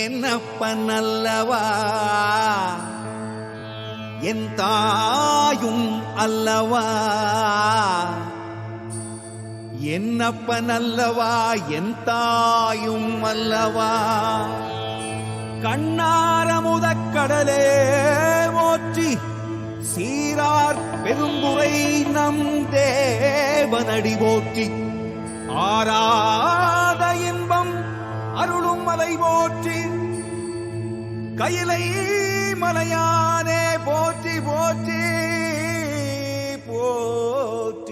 என்னப்பன் அல்லவா என் தாயும் அல்லவா என்னப்பன் அல்லவா என் தாயும் அல்லவா கண்ணாரமுதக் கடலே போற்றி சீரார் பெரும்புரை நம் தேவனடி போற்றி ஆராத இன்பம் அருளும் மலை போற்றி கையிலை மலையானே போற்றி போற்றி போற்றி